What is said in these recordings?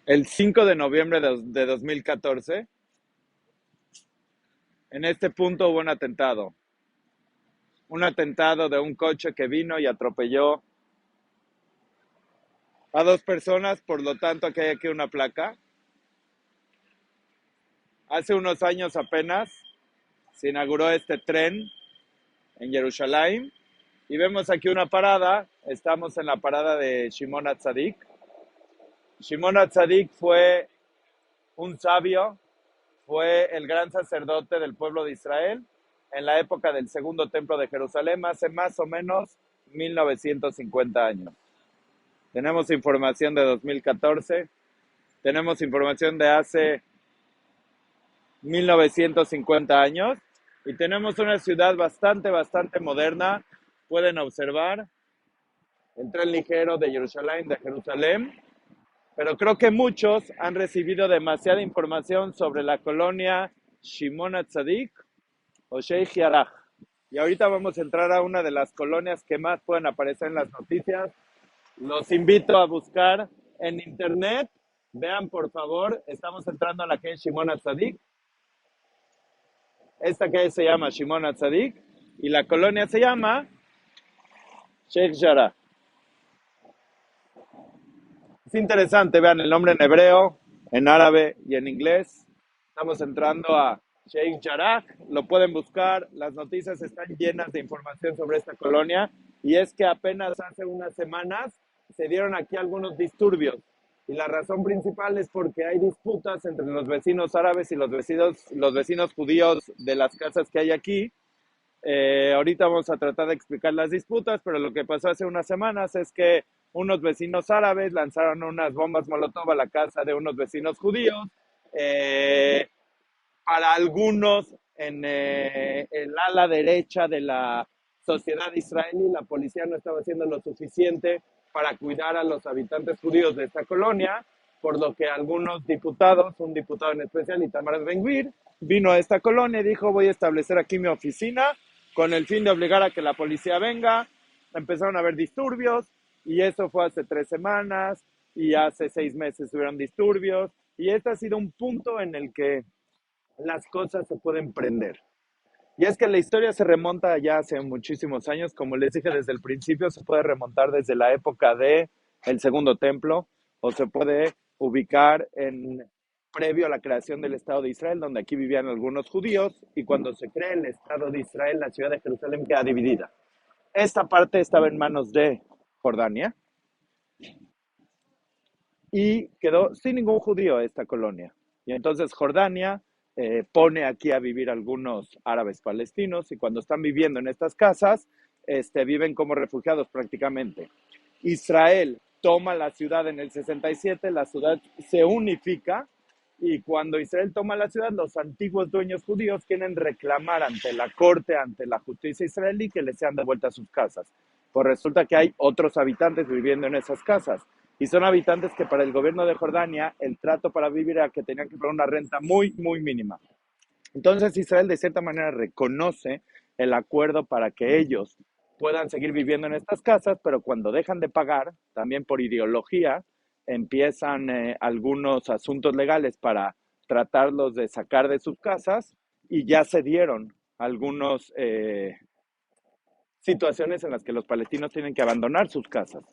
El 5 de noviembre de 2014, en este punto hubo un atentado de un coche que vino y atropelló a dos personas, por lo tanto aquí hay aquí una placa. Hace unos años apenas se inauguró este tren en Jerusalén y vemos aquí una parada, estamos en la parada de Shimon HaTzadik. Shimon HaTzadik fue un sabio, fue el gran sacerdote del pueblo de Israel en la época del segundo templo de Jerusalén, hace más o menos 1950 años. Tenemos información de 2014, tenemos información de hace 1950 años y tenemos una ciudad bastante moderna. Pueden observar el tren ligero de Jerusalén, pero creo que muchos han recibido demasiada información sobre la colonia Shimon HaTzadik o Sheikh Jarrah. Y ahorita vamos a entrar a una de las colonias que más pueden aparecer en las noticias. Los invito a buscar en internet. Vean, por favor, estamos entrando a la calle Shimon HaTzadik. Esta calle se llama Shimon HaTzadik y la colonia se llama Sheikh Jarrah. Es interesante, vean el nombre en hebreo, en árabe y en inglés. Estamos entrando a Sheikh Jarrah, lo pueden buscar, las noticias están llenas de información sobre esta colonia y es que apenas hace unas semanas se dieron aquí algunos disturbios y la razón principal es porque hay disputas entre los vecinos árabes y los vecinos judíos de las casas que hay aquí. Ahorita vamos a tratar de explicar las disputas, pero lo que pasó hace unas semanas es que unos vecinos árabes lanzaron unas bombas molotov a la casa de unos vecinos judíos. Eh, para algunos en el ala derecha de la sociedad israelí, la policía no estaba haciendo lo suficiente para cuidar a los habitantes judíos de esta colonia, por lo que algunos diputados, un diputado en especial, Itamar Ben-Gvir, vino a esta colonia y dijo: voy a establecer aquí mi oficina con el fin de obligar a que la policía venga. Empezaron a haber disturbios y eso fue hace 3 semanas y hace 6 meses hubieron disturbios y este ha sido un punto en el que las cosas se pueden prender. Y es que la historia se remonta ya hace muchísimos años, como les dije desde el principio, se puede remontar desde la época de el Segundo Templo o se puede ubicar en previo a la creación del Estado de Israel, donde aquí vivían algunos judíos, y cuando se crea el Estado de Israel, la ciudad de Jerusalén queda dividida. Esta parte estaba en manos de Jordania y quedó sin ningún judío esta colonia. Y entonces Jordania pone aquí a vivir algunos árabes palestinos y cuando están viviendo en estas casas, viven como refugiados prácticamente. Israel toma la ciudad en el 67, la ciudad se unifica y cuando Israel toma la ciudad, los antiguos dueños judíos quieren reclamar ante la corte, ante la justicia israelí, que les sean devueltas sus casas. Pues resulta que hay otros habitantes viviendo en esas casas y son habitantes que para el gobierno de Jordania el trato para vivir era que tenían que pagar una renta muy mínima. Entonces Israel de cierta manera reconoce el acuerdo para que ellos puedan seguir viviendo en estas casas, pero cuando dejan de pagar, también por ideología, empiezan algunos asuntos legales para tratarlos de sacar de sus casas y ya se dieron algunas situaciones en las que los palestinos tienen que abandonar sus casas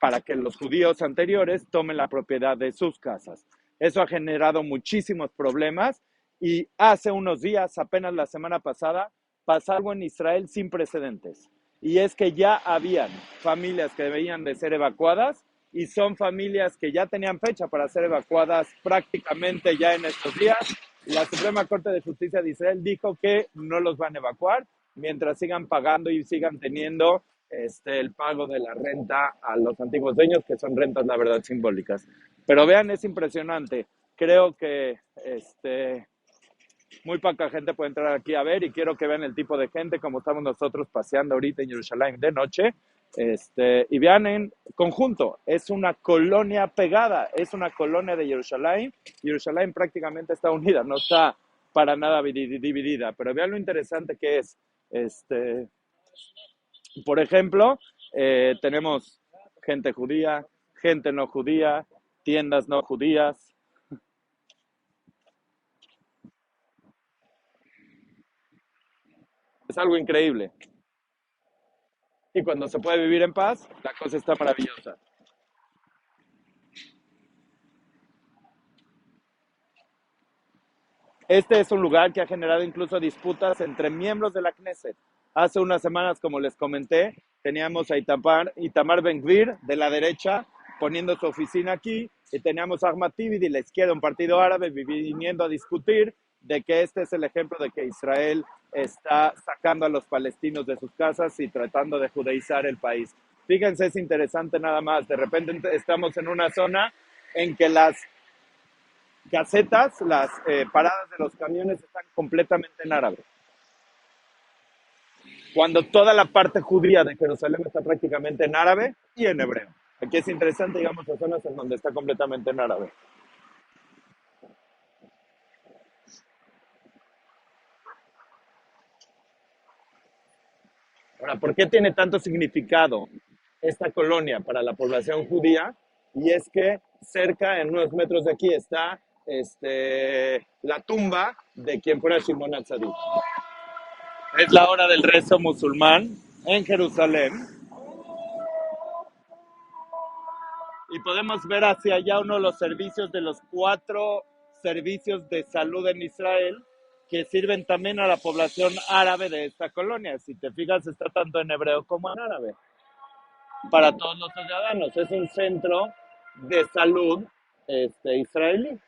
para que los judíos anteriores tomen la propiedad de sus casas. Eso ha generado muchísimos problemas y hace unos días, apenas la semana pasada, pasó algo en Israel sin precedentes. Y es que ya habían familias que debían de ser evacuadas y son familias que ya tenían fecha para ser evacuadas prácticamente ya en estos días. La Suprema Corte de Justicia de Israel dijo que no los van a evacuar mientras sigan pagando y sigan teniendo el pago de la renta a los antiguos dueños, que son rentas, la verdad, simbólicas. Pero vean, es impresionante. Creo que muy poca gente puede entrar aquí a ver y quiero que vean el tipo de gente como estamos nosotros paseando ahorita en Jerusalén de noche. Y vean en conjunto, es una colonia pegada, es una colonia de Jerusalén. Jerusalén prácticamente está unida, no está para nada dividida, pero vean lo interesante que es. Por ejemplo, tenemos gente judía, gente no judía, tiendas no judías. Es algo increíble. Y cuando se puede vivir en paz, la cosa está maravillosa. Este es un lugar que ha generado incluso disputas entre miembros de la Knesset. Hace unas semanas, como les comenté, teníamos a Itamar Ben-Gvir de la derecha poniendo su oficina aquí y teníamos a Ahmad Tibi de la izquierda, un partido árabe, viniendo a discutir de que este es el ejemplo de que Israel está sacando a los palestinos de sus casas y tratando de judaizar el país. Fíjense, es interesante nada más. De repente estamos en una zona en que las casetas, las paradas de los camiones están completamente en árabe, cuando toda la parte judía de Jerusalén está prácticamente en árabe y en hebreo. Aquí es interesante, digamos, las zonas en donde está completamente en árabe. Ahora, ¿por qué tiene tanto significado esta colonia para la población judía? Y es que cerca, en unos metros de aquí, está la tumba de quien fuera Shimon HaTzadik. Es la hora del rezo musulmán en Jerusalén y podemos ver hacia allá uno de los servicios de los 4 servicios de salud en Israel que sirven también a la población árabe de esta colonia. Si te fijas, está tanto en hebreo como en árabe. Para todos los ciudadanos, es un centro de salud israelí.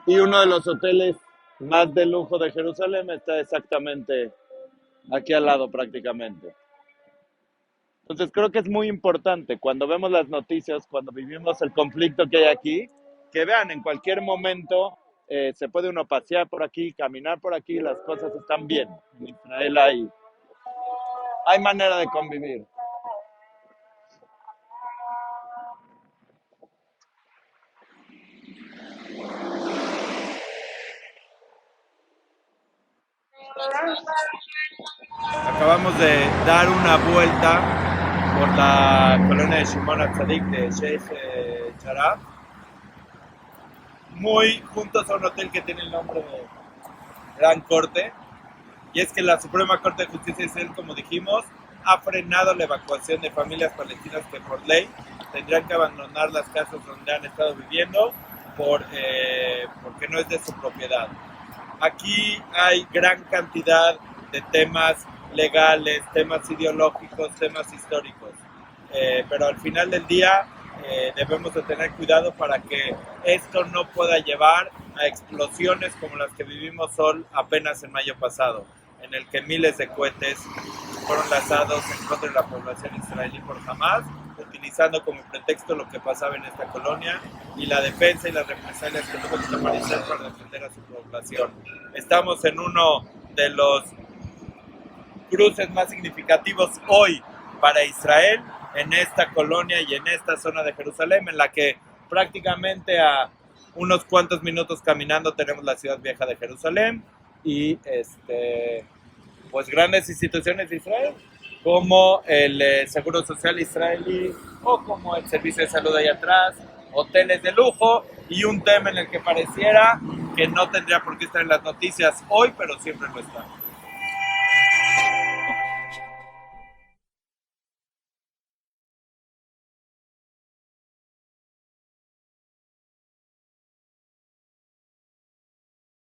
Y uno de los hoteles más de lujo de Jerusalén está exactamente aquí al lado prácticamente. Entonces creo que es muy importante cuando vemos las noticias, cuando vivimos el conflicto que hay aquí, que vean en cualquier momento se puede uno pasear por aquí, caminar por aquí, las cosas están bien. En Israel hay manera de convivir. Acabamos de dar una vuelta por la colonia de Shimon HaTzadik de Sheikh Jarrah, muy juntos a un hotel que tiene el nombre de Gran Corte. Y es que la Suprema Corte de Justicia de Israel, como dijimos, ha frenado la evacuación de familias palestinas que por ley tendrían que abandonar las casas donde han estado viviendo porque no es de su propiedad. Aquí hay gran cantidad de temas legales, temas ideológicos, temas históricos, pero al final del día debemos de tener cuidado para que esto no pueda llevar a explosiones como las que vivimos apenas en mayo pasado, en el que miles de cohetes fueron lanzados en contra de la población israelí por Hamas, utilizando como pretexto lo que pasaba en esta colonia y la defensa y las represalias que tuvo que tomar Israel para defender a su población. Estamos en uno de los cruces más significativos hoy para Israel, en esta colonia y en esta zona de Jerusalén, en la que prácticamente a unos cuantos minutos caminando tenemos la ciudad vieja de Jerusalén y pues grandes instituciones de Israel como el Seguro Social israelí o como el Servicio de Salud ahí atrás, hoteles de lujo y un tema en el que pareciera que no tendría por qué estar en las noticias hoy, pero siempre lo está.